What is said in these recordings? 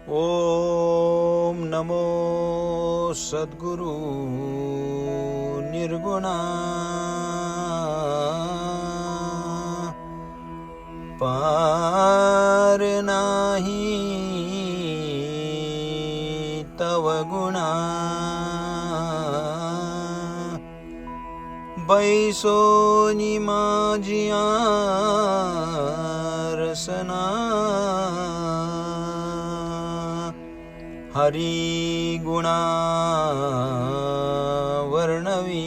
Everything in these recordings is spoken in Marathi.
ओम नमो सद्गुरु निर्गुणा पार नाही तव गुणा बैसोनी माझिया रसना हरि गुणा वर्णवी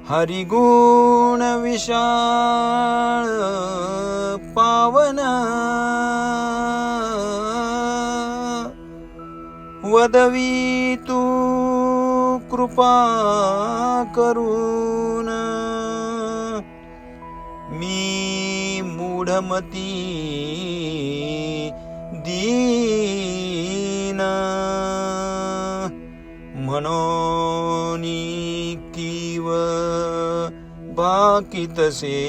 हरि गुण विशाल पावन वदवी तू कृपा करून मी मूढमती दीन मनोनी कीव भाकितसे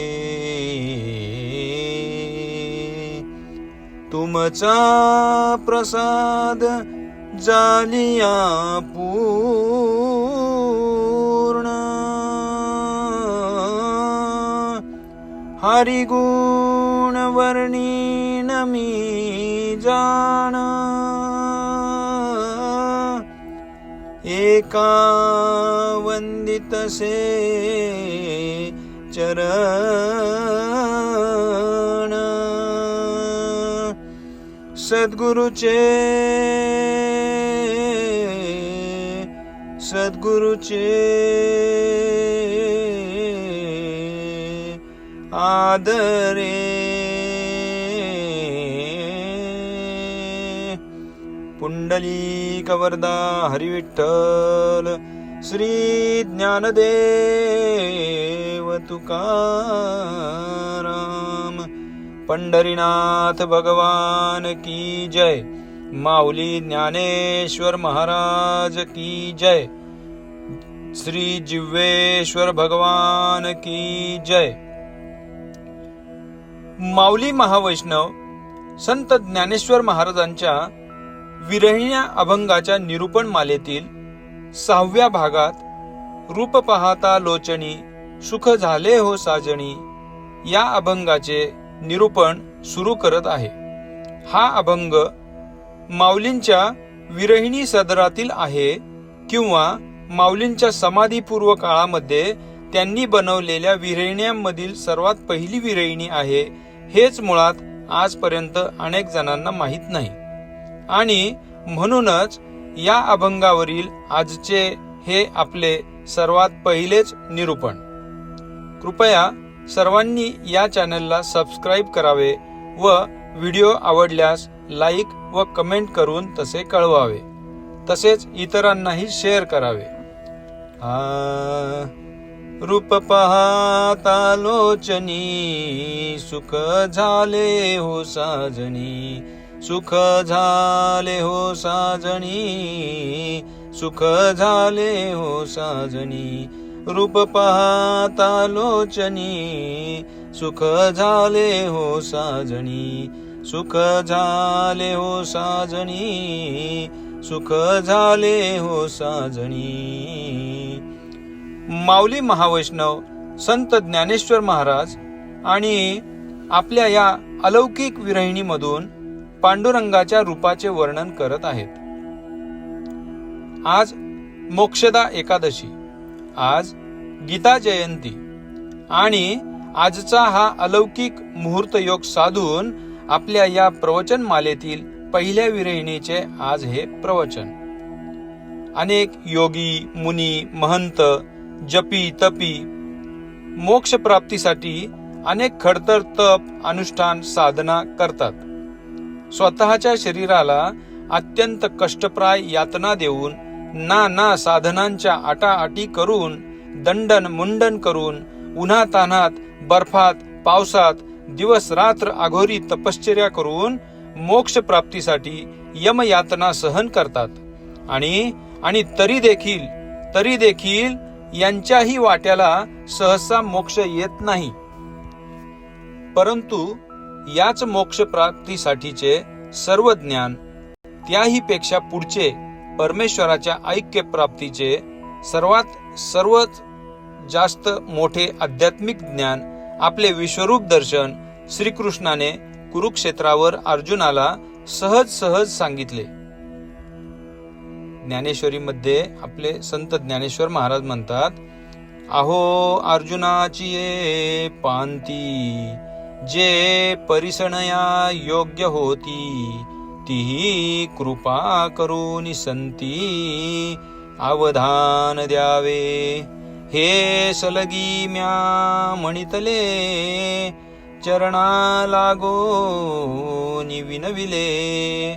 तुमचा प्रसाद जालिया पूर्ण हरिगुण वर्णीन मी जाण एका वंदितसे चरण सद्गुरुचे आदरे पुंडलिक वरदा हरिविठ्ठल श्री ज्ञानदेव तुकाराम पंढरीनाथ भगवान की जय। माऊली ज्ञानेश्वर महाराज की जय। श्री जिव्हेश्वर भगवान की जय। माऊली महावैष्णव संत ज्ञानेश्वर महाराजांच्या विरहिण्या अभंगाच्या निरूपण मालेतील 6व्या भागात रूप पाहता लोचनी सुख झाले हो साजणी या अभंगाचे निरूपण सुरू करत आहे। हा अभंग माऊलींच्या विरहिणी सदरातील आहे किंवा माऊलींच्या समाधीपूर्व काळामध्ये त्यांनी बनवलेल्या विरहिण्यांमधील सर्वात पहिली विरहिणी आहे हेच मुळात आजपर्यंत अनेक जणांना माहीत नाही आणि म्हणूनच या अभंगावरील आजचे हे आपले सर्वात पहिलेच निरूपण। कृपया सर्वांनी या चॅनलला सबस्क्राईब करावे व व्हिडिओ आवडल्यास लाईक व कमेंट करून तसे कळवावे, तसेच इतरांनाही शेअर करावे। रूप पाहता लोचनी सुख झाले हो साजणी सुख झाले हो साजणी सुख झाले हो साजणी रूप पाहता लोचनी सुख झाले हो साजणी सुख झाले हो साजणी सुख झाले हो साजणी। माऊली महावैष्णव संत ज्ञानेश्वर महाराज आणि आपल्या या अलौकिक विरहिणीमधून पांडुरंगाच्या रूपाचे वर्णन करत आहेत। आज मोक्षदा एकादशी, आज गीता जयंती आणि आजचा हा अलौकिक मुहूर्त योग साधून आपल्या या प्रवचन मालेतील पहिल्या विरहिणीचे आज हे प्रवचन। अनेक योगी मुनी महंत जपी तपी मोक्ष प्राप्तीसाठी अनेक खडतर तप अनुष्ठान साधना करतात। स्वतःच्या शरीराला अत्यंत कष्टप्राय यातना देऊन ना साधनांच्या आटाआटी करून दंडन मुंडन करून उन्हातान्हात बर्फात पावसात दिवस रात्र अघोरी तपश्चर्या करून मोक्ष प्राप्तीसाठी यमयातना सहन करतात आणि तरी देखील यांच्याही वाट्याला सहसा मोक्ष येत नाही। परंतु याच मोक्ष प्राप्तीसाठीचे सर्व ज्ञान, त्याही पेक्षा पुढचे परमेश्वराच्या ऐक्य प्राप्तीचे सर्वात जास्त मोठे आध्यात्मिक ज्ञान, आपले विश्वरूप दर्शन श्रीकृष्णाने कुरुक्षेत्रावर अर्जुनाला सहज सांगितले. ज्ञानेश्वरीमध्ये आपले संत ज्ञानेश्वर महाराज म्हणतात, अहो अर्जुनाची ये पांती, जे परिसणया योग्य होती, तीही कृपा करून संती अवधान द्यावे. हे सलगी म्या म्हणितले, चरणा लागो विनविले,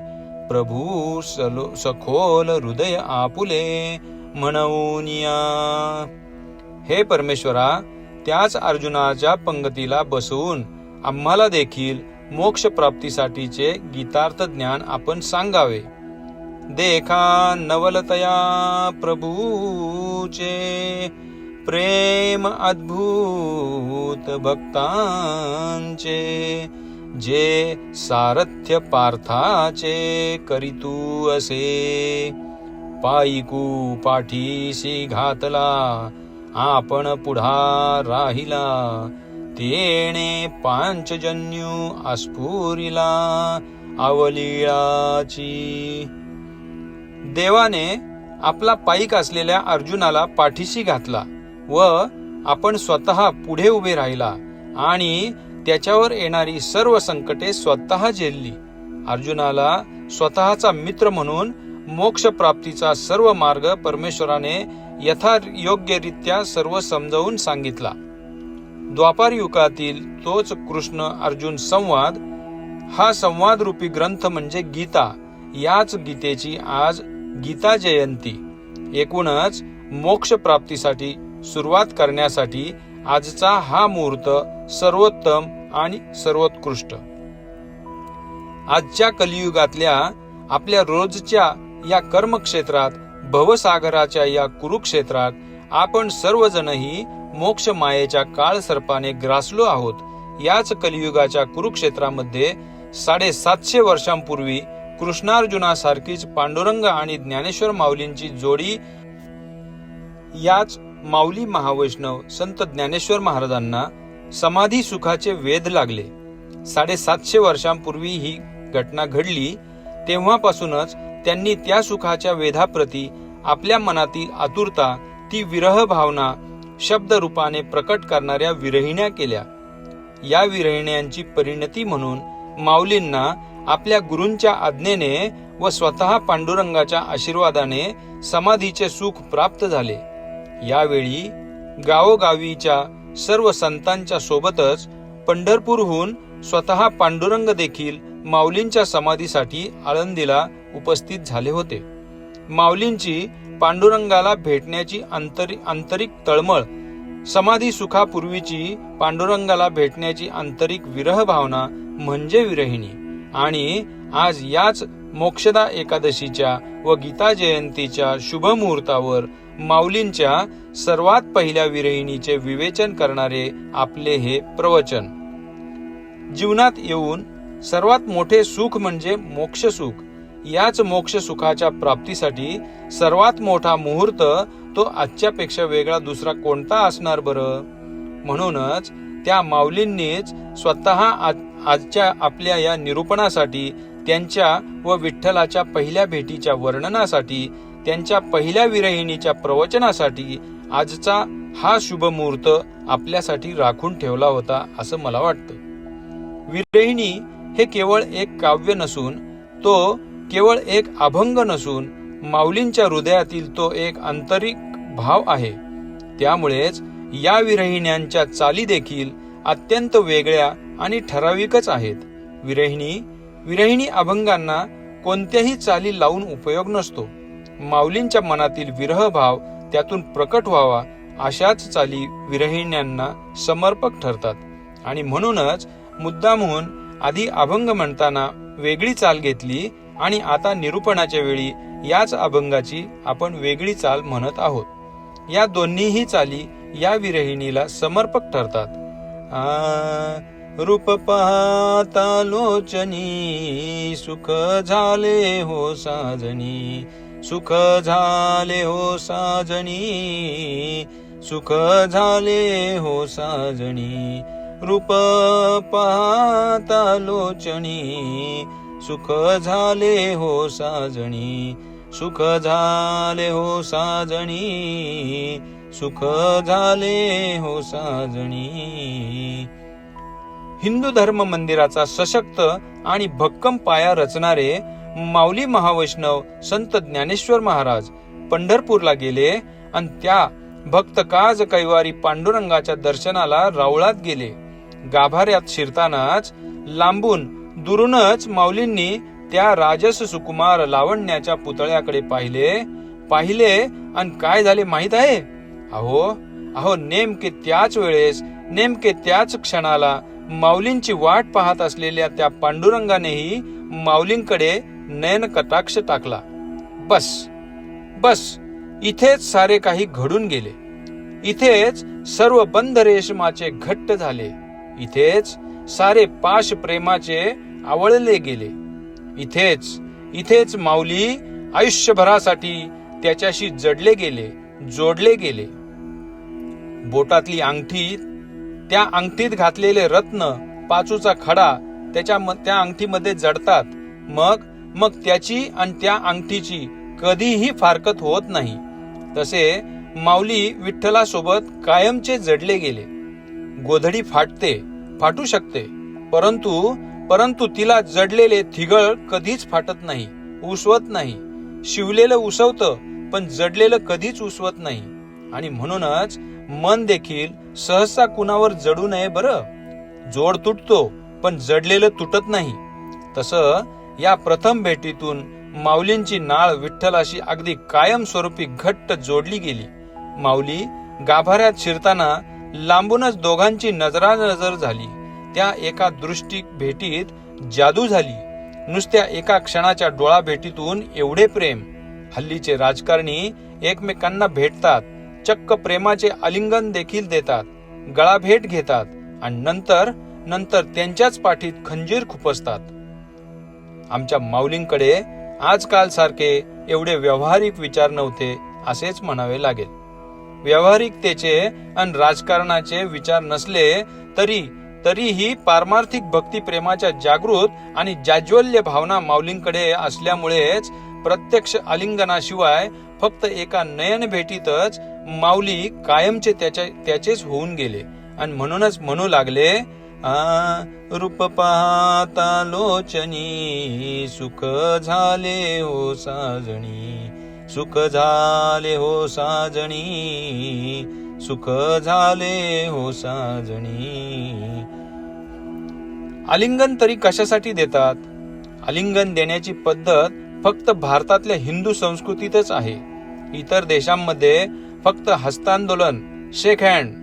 प्रभू सखोल हृदय आपुले म्हणूनिया. हे परमेश्वरा, त्याच अर्जुनाच्या पंगतीला बसवून आम्हाला देखील मोक्ष प्राप्तीसाठीचे गीतार्थ ज्ञान आपण सांगावे. देखा नवलतया प्रभूचे, प्रेम अद्भुत भक्तांचे, जे सारथ्य पार्थाचे करीतू असे. पायिकू पाठीसी घातला, आपण पुढा राहिला, तेणे पांचजन्यू आस्फुरिला अवलीळाची. देवाने आपला पाईक असलेल्या अर्जुनाला पाठीशी घातला व आपण स्वतः पुढे उभे राहिला आणि त्याच्यावर येणारी सर्व संकटे स्वतः झेलली. अर्जुनाला स्वतःचा मित्र म्हणून मोक्ष प्राप्तीचा सर्व मार्ग परमेश्वराने यथायोग्यरित्या सर्व समजावून सांगितला. द्वापार युगातील तोच कृष्ण अर्जुन संवाद, हा संवाद रूपी ग्रंथ म्हणजे गीता. याच गीतेची आज गीता जयंती. एकूणच मोक्ष प्राप्तीसाठी सुरुवात करण्यासाठी आजचा हा मुहूर्त सर्वोत्तम आणि सर्वोत्कृष्ट. आजच्या कलियुगातल्या आपल्या रोजच्या या कर्मक्षेत्रात, भवसागराच्या या कुरुक्षेत्रात आपण सर्वजणही मोक्ष मायेच्या काळ सर्पाने ग्रासलो आहोत. याच कलियुगाच्या कुरुक्षेत्रामध्ये 750 वर्षांपूर्वी कृष्णार्जुनासारखीच पांडुरंग आणि ज्ञानेश्वर माऊलींची जोडी, याच माऊली महावैष्णव संत ज्ञानेश्वर महाराजांना समाधी सुखाचे वेध लागले. 750 वर्षांपूर्वी ही घटना घडली. तेव्हापासूनच त्यांनी त्या सुखाच्या वेधाप्रती आपल्या मनातील आतुरता, ती विरह भावना शब्द रूपाने प्रकट करणाऱ्या विरहिण्या केल्या. या विरहिण्यांची परिणती म्हणून माऊलींना आपल्या गुरूंच्या आज्ञेने व स्वतः पांडुरंगाच्या आशीर्वादाने समाधीचे सुख प्राप्त झाले. यावेळी गावोगावीच्या सर्व संतांच्या सोबतच पंढरपूरहून स्वतः पांडुरंग देखील माऊलींच्या समाधीसाठी आळंदीला उपस्थित झाले होते. माऊलींची पांडुरंगाला भेटण्याची आंतरिक तळमळ, समाधी सुखापूर्वीची पांडुरंगाला भेटण्याची आंतरिक विरह भावना म्हणजे विरहिणी. आणि आज याच मोक्षदा एकादशीच्या व गीता जयंतीच्या शुभ मुहूर्तावर माऊलींच्या सर्वात पहिल्या विरहिणीचे विवेचन करणारे आपले हे प्रवचन. जीवनात येऊन सर्वात मोठे सुख म्हणजे मोक्ष सुख. याच मोक्ष सुखाच्या प्राप्तीसाठी सर्वात मोठा मुहूर्त तो आजच्यापेक्षा वेगळा दुसरा कोणता असणार बरं? म्हणूनच त्या माऊलींनीच स्वतः आजच्या आपल्या या निरूपणासाठी, त्यांच्या व विठ्ठलाच्या पहिल्या भेटीच्या वर्णनासाठी, त्यांच्या पहिल्या विरहिणीच्या प्रवचनासाठी आजचा हा शुभ मुहूर्त आपल्यासाठी राखून ठेवला होता असं मला वाटतं. विरहिणी हे केवळ एक काव्य नसून, तो केवळ एक अभंग नसून, माऊलींच्या हृदयातील तो एक आंतरिक भाव आहे. त्यामुळेच या विरहिण्यांच्या चाली देखील अत्यंत वेगळ्या आणि ठराविकच आहेत. विरहिणी अभंगांना कोणत्याही चाली लावून उपयोग नसतो. माऊलींच्या मनातील विरह भाव त्यातून प्रकट व्हावा अशाच चाली विरहिण्यांना समर्पक ठरतात. आणि म्हणूनच मुद्दामहून आधी अभंग म्हणताना वेगळी चाल घेतली आणि आता निरूपणाच्या वेळी याच अभंगाची आपण वेगळी चाल म्हणत आहोत. या दोन्हीही चाली या विरहिणीला समर्पक ठरतात. रूप पाहता लोचनी, सुख झाले हो साजणी, सुख झाले हो साजणी, सुख झाले हो साजणी. रूप पाहता लोचनी, सुख झाले हो साजणी, सुख झाले हो साजणी, सुख झाले हो साजणी. हिंदू धर्म मंदिराचा सशक्त आणि भक्कम पाया रचणारे माऊली महावैष्णव संत ज्ञानेश्वर महाराज पंढरपूरला गेले आणि त्या भक्त काज कैवारी पांडुरंगाच्या दर्शनाला रावळात गेले. गाभाऱ्यात शिरतानाच लांबून दुरूनच माऊलींनी त्या राजस सुकुमार लावण्याच्या पुतळ्याकडे पाहिले आणि काय झाले माहित आहे? अहो नेमके त्याच वेळेस, नेमके त्याच क्षणाला माऊलींची वाट पाहत असलेल्या त्या पांडुरंगानेही माऊलींकडे नयन कटाक्ष टाकला. बस इथेच सारे काही घडून गेले. इथेच सर्व बंध रेशमाचे घट्ट झाले. इथेच सारे पाश प्रेमाचे आवळले गेले. इथेच माऊली आयुष्यभरासाठी त्याच्याशी जडले गेले, जोडले गेले. बोटातली अंगठी, त्या अंगठीत घातलेले रत्न, पाचूचा खडा त्या अंगठीमध्ये जडतात. मग त्याची आणि त्या अंगठीची कधीही फारकत होत नाही. तसे माऊली विठ्ठलासोबत कायमचे जडले गेले. गोधडी फाटू शकते, परंतु तिला जडलेले थिगळ कधीच फाटत नाही, उसवत नाही. शिवलेलं उसवतं, पण जडलेलं कधीच उसवत नाही. आणि म्हणूनच मन देखील सहसा कुणावर जडू नये बरं. जोड तुटतो, पण जडलेलं तुटत नाही. तसं या प्रथम भेटीतून माऊलींची नाळ विठ्ठलाशी अगदी कायमस्वरूपी घट्ट जोडली गेली. माऊली गाभाऱ्यात शिरताना लांबूनच दोघांची नजरानजर झाली. त्या एका दृष्टी भेटीत जादू झाली. नुसत्या एका क्षणाच्या डोळा भेटीतून एवढे प्रेम. हल्लीचे राजकारणी एकमेकांना भेटतात, चक्क प्रेमाचे आलिंगन देखील देतात, गळा भेट घेतात आणि नंतर त्यांच्याच पाठीत खंजीर खुपसतात. आमच्या माऊलींकडे आजकाल सारखे एवढे व्यावहारिक विचार नव्हते असेच म्हणावे लागेल. व्यावहारिकतेचे आणि राजकारणाचे विचार नसले तरीही पारमार्थिक भक्ती प्रेमाच्या जागृत आणि जाज्वल्य भावना माऊलींकडे असल्यामुळेच प्रत्यक्ष आलिंगनाशिवाय फक्त एका नयन भेटीतच माऊली कायमचे त्याचेच होऊन गेले. आणि म्हणूनच म्हणू लागले, रूप पाहता लोचनी, सुख झाले हो साजणी, सुख झाले हो साजणी, सुख झाले हो साजणी. आलिंगन तरी कशासाठी देतात? आलिंगन देण्याची पद्धत फक्त भारतातल्या हिंदू संस्कृतीतच आहे. इतर देशांमध्ये फक्त हस्तांदोलन, शेक हँड,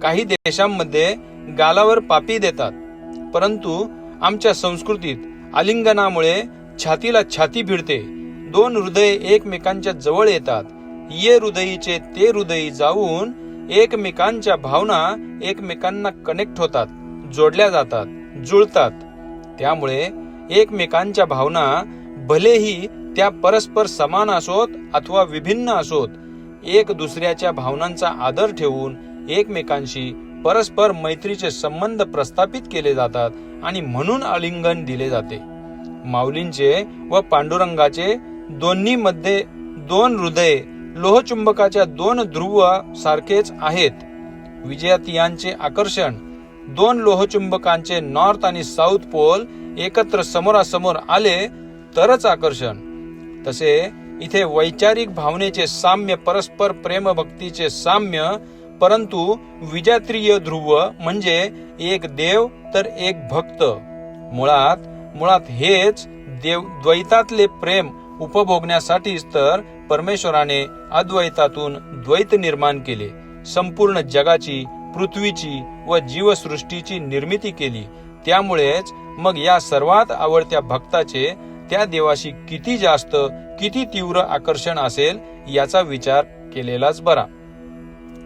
काही देशांमध्ये गालावर पापी देतात. परंतु आमच्या संस्कृतीत आलिंगनामुळे छातीला छाती भिडते. दोन हृदय एकमेकांच्या जवळ येतात. ये हृदयीचे ते हृदयी जाऊन एकमेकांच्या भावना एकमेकांना कनेक्ट होतात, जोडल्या जातात, जुळतात. त्यामुळे एकमेकांच्या भावना भलेही त्या परस्पर समान असोत अथवा विभिन्न असोत, एक दुसऱ्याच्या भावनांचा आदर ठेवून एकमेकांशी परस्पर मैत्रीचे संबंध प्रस्थापित केले जातात आणि म्हणून आलिंगन दिले जाते. माऊलींचे व पांडुरंगाचे दोन्ही मध्ये दोन हृदय लोहचुंबकाच्या दोन ध्रुव सारखेच आहेत. विजातीयांचे आकर्षण, दोन लोहचुंबकांचे नॉर्थ आणि साऊथ पोल एकत्र समोरासमोर आले तरच आकर्षण. तसे इथे वैचारिक भावनेचे साम्य, परस्पर प्रेम भक्तीचे साम्य, परंतु विजात्रीय ध्रुव म्हणजे एक देव तर एक भक्त. मुळात हेच द्वैतातले प्रेम उपभोगण्यासाठीच तर परमेश्वराने अद्वैतातून द्वैत निर्माण केले. संपूर्ण जगाची, पृथ्वीची व जीवसृष्टीची निर्मिती केली. त्यामुळेच मग या सर्वात आवडत्या भक्ताचे त्या देवाशी किती जास्त, किती तीव्र आकर्षण असेल याचा विचार केलेलाच बरा.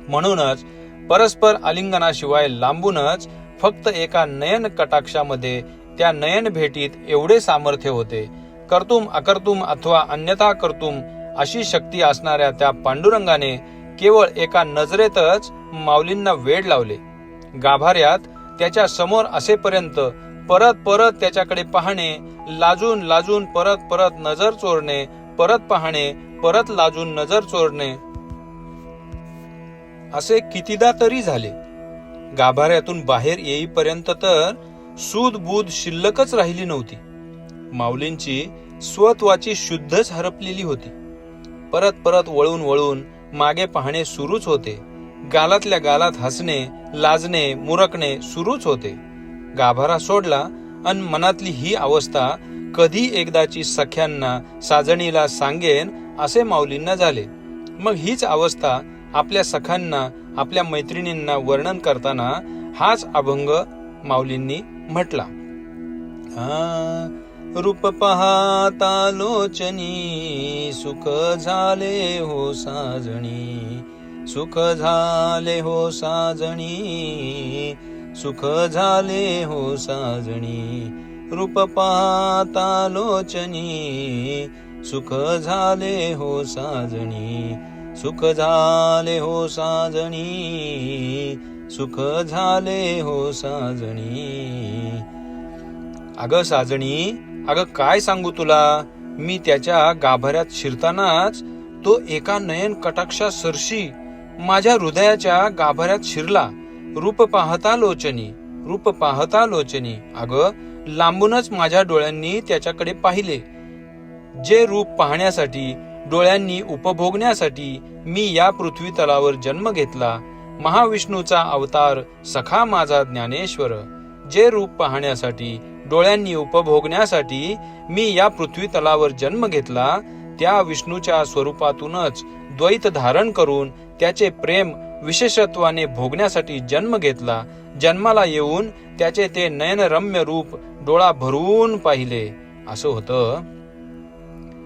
म्हणूनच परस्पर आलिंगनाशिवाय लांबूनच फक्त एका नयन कटाक्षामध्ये, त्या नयन भेटीत एवढे सामर्थ्य होते. कर्तुम अकर्तुम अथवा अन्यथा कर्तुम अशी शक्ती असणाऱ्या त्या पांडुरंगाने केवळ एका नजरेतच माऊलींना वेड लावले. गाभाऱ्यात त्याच्या समोर असेपर्यंत परत परत त्याच्याकडे पाहणे, लाजून लाजून परत परत नजर चोरणे, परत पाहणे, परत लाजून नजर चोरणे, असे कितीदा तरी झाले. गाभाऱ्यातून बाहेर येईपर्यंत तर सूद बूद शिल्लकच राहिली नव्हती. माऊलींची स्वत्वाची शुद्धच हरपलेली होती. परत परत वळून वळून मागे पाहणे सुरूच होते. गालातल्या गालात हसणे, लाजणे, मुरकणे सुरूच होते. गाभारा सोडला अन मनातली ही अवस्था कधी एकदाची सख्यांना, साजणीला सांगेन असे माऊलींना झाले. मग हीच अवस्था आपल्या सखांना, आपल्या मैत्रिणींना वर्णन करताना हाच अभंग माऊलींनी म्हटला. रूप पाहता लोचनी, सुख झाले हो साजणी, सुख झाले हो साजणी, सुख झाले हो साजणी. रूप पाहता लोचनी, सुख झाले हो साजणी, सुख झाले हो साजणी, सुख झाले हो साजणी. अगं साजणी, अगं काय सांगू तुला, मी त्याच्या गाभाऱ्यात शिरतानाच तो एका नयन कटाक्षा सरशी माझ्या हृदयाच्या गाभाऱ्यात शिरला. रूप पाहता लोचनी, रूप पाहता लोचनी. अगं लांबूनच माझ्या डोळ्यांनी त्याच्याकडे पाहिले. जे रूप पाहण्यासाठी, डोळ्यांनी उपभोगण्यासाठी मी या पृथ्वी तलावर जन्म घेतला. महाविष्णूचा अवतार सखा माझा ज्ञानेश्वर. जे रूप पाहण्यासाठी, डोळ्यांनी उपभोगण्यासाठी मी या पृथ्वी तलावर जन्म घेतला, त्या विष्णूच्या स्वरूपातूनच द्वैत धारण करून त्याचे प्रेम विशेषत्वाने भोगण्यासाठी जन्म घेतला. जन्माला येऊन त्याचे ते नयनरम्य रूप डोळा भरून पाहिले. असं होतं.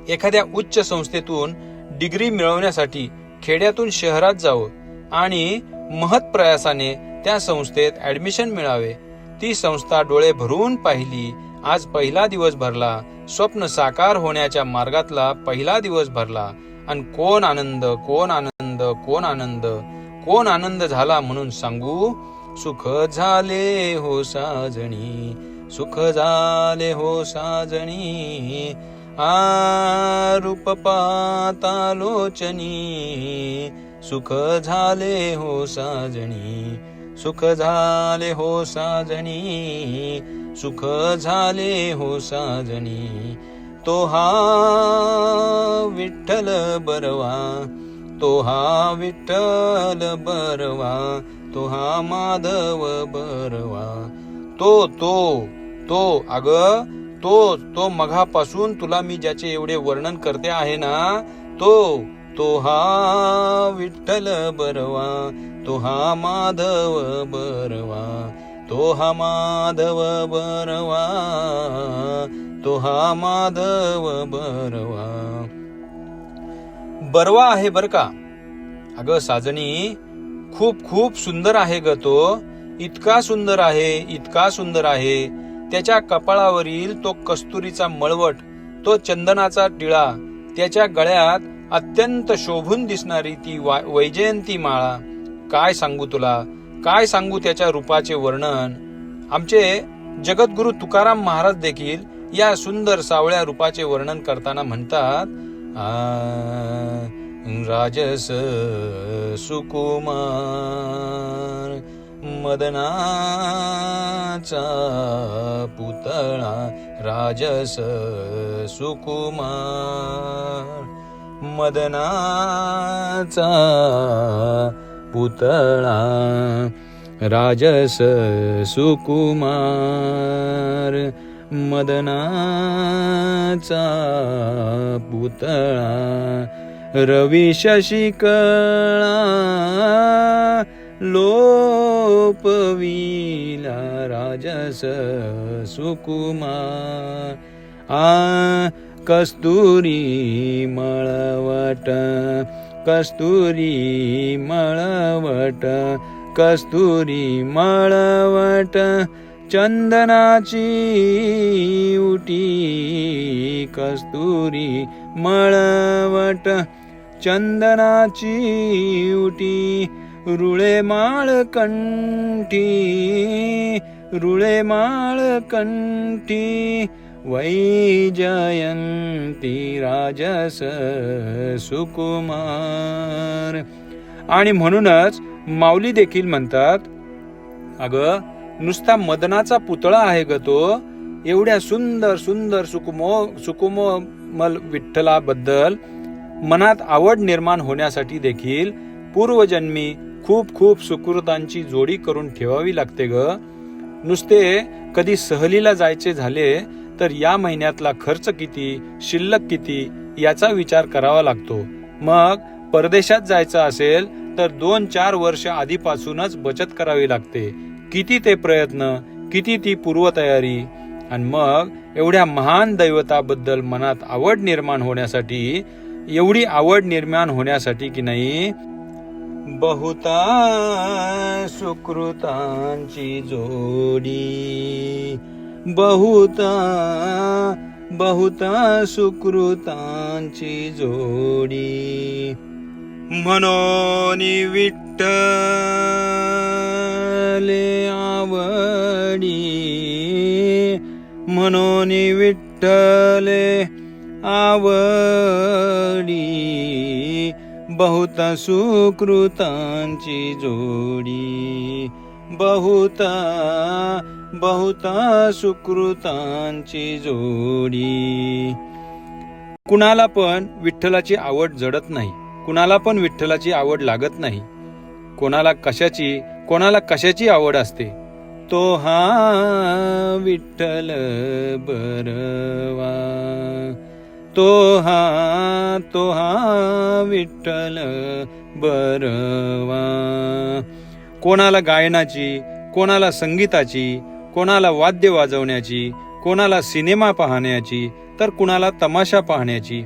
एखाद्या उच्च संस्थेतून डिग्री मिळवण्यासाठी खेड्यातून शहरात जावं आणि महत् प्रयासाने त्या संस्थेत ऍडमिशन मिळावे. ती संस्था डोळे भरून पाहिली. आज पहिला दिवस भरला. स्वप्न साकार होण्याच्या मार्गातला पहिला दिवस भरला. आणि कोण आनंद, कोण आनंद, कोण आनंद, कोण आनंद झाला म्हणून सांगू. सुख झाले हो साजणी, सुख झाले हो साजणी. रूप पाहता लोचनी, सुख झाले हो साजणी, सुख झाले हो साजणी, सुख झाले हो साजणी. तो हा विठ्ठल बरवा, तो हा विठ्ठल बरवा, तो हा माधव बरवा. तो अगं तो मघापासून तुला मी ज्याचे एवढे वर्णन करते आहे ना, तो हा विठ्ठल बरवा, तो हा माधव बरवा, तो हा माधव बरवा, तो हा माधव बरवा. बरवा आहे बर का. अगं साजणी, खूप खूप सुंदर आहे ग तो. इतका सुंदर आहे, इतका सुंदर आहे. त्याच्या कपाळावरील तो कस्तुरीचा मळवट, तो चंदनाचा टिळा, त्याच्या गळ्यात अत्यंत शोभून दिसणारी ती वैजयंती माळा. काय सांगू तुला, काय सांगू त्याच्या रूपाचे वर्णन. आमचे जगद्गुरु तुकाराम महाराज देखील या सुंदर सावळ्या रूपाचे वर्णन करताना म्हणतात, राजस सुकुमार मदनाचा पुतळा, राजस सुकुमार मदनाचा पुतळा, राजस सुकुमार मदनाचा पुतळा. रवी शशिकळा लोपविला, राजस सुकुमार. कस्तुरी मळवट, कस्तुरी मळवट, कस्तुरी मळवट चंदनाची उटी, कस्तुरी मळवट चंदनाची उटी, रुळे माळ कंठी, रुळे माळ कंठी, वैजयंती राजस सुकुमार. आणि म्हणूनच माऊली देखील म्हणतात, अगं नुसता मदनाचा पुतळा आहे ग तो, एवढ्या सुंदर सुंदर सुकुमोमल विठ्ठलाबद्दल मनात आवड निर्माण होण्यासाठी देखील पूर्वजन्मी खूप खूप सुकृतांची जोडी करून ठेवावी लागते ग. नुसते कधी सहलीला जायचे झाले तर या महिन्यातला खर्च किती, शिल्लक किती याचा विचार करावा लागतो. मग परदेशात जायचं असेल तर 2-4 वर्ष आधीपासूनच बचत करावी लागते. किती ते प्रयत्न, किती ती पूर्वतयारी. आणि मग एवढ्या महान दैवताबद्दल मनात आवड निर्माण होण्यासाठी, एवढी आवड निर्माण होण्यासाठी की नाही, बहुता सुकृतांची जोडी, बहुता सुकृतांची जोडी. म्हणून विठ्ठले आवडी, म्हणून विठ्ठले आवडी, बहुता सुकृतांची जोडी, बहुता सुकृतांची जोडी. कुणाला पण विठ्ठलाची आवड जडत नाही, कुणाला पण विठ्ठलाची आवड लागत नाही. कोणाला कशाची आवड असते. तो हा विठ्ठल बरवा, तो हा विठ्ठल बरवा. कोणाला गायनाची, कोणाला संगीताची, कोणाला वाद्य वाजवण्याची, कोणाला सिनेमा पाहण्याची, तर कुणाला तमाशा पाहण्याची.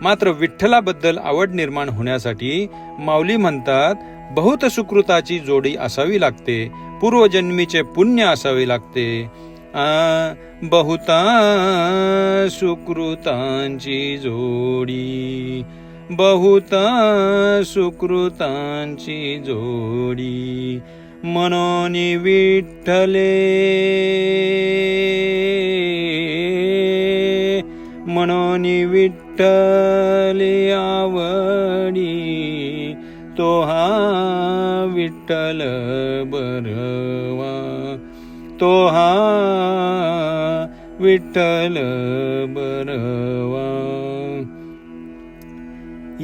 मात्र विठ्ठलाबद्दल आवड निर्माण होण्यासाठी माऊली म्हणतात, बहुत सुकृताची जोडी असावी लागते, पूर्वजन्मीचे पुण्य असावे लागते. बहुता सुकृतांची जोडी, बहुता सुकृतांची जोडी. म्हणून विठ्ठले, म्हणून विठ्ठले आवडी, तो हा विठ्ठल बरवा, तो हा विठ्ठल बरवा.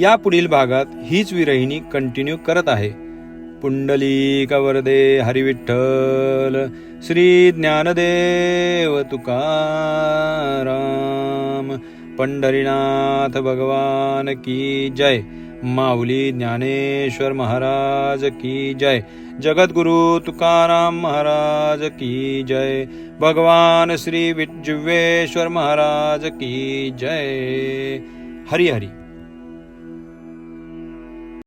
या पुढील भागात हीच विरहिणी कंटिन्यू करत आहे. पुंडलिक वरदे हरी विठ्ठल, श्री ज्ञानदेव तुकाराम, पंढरीनाथ भगवान की जय. माऊली ज्ञानेश्वर महाराज की जय. जगद्गुरु तुकाराम महाराज की जय. भगवान श्री जिव्हेश्वर महाराज की जय. हरी हरी.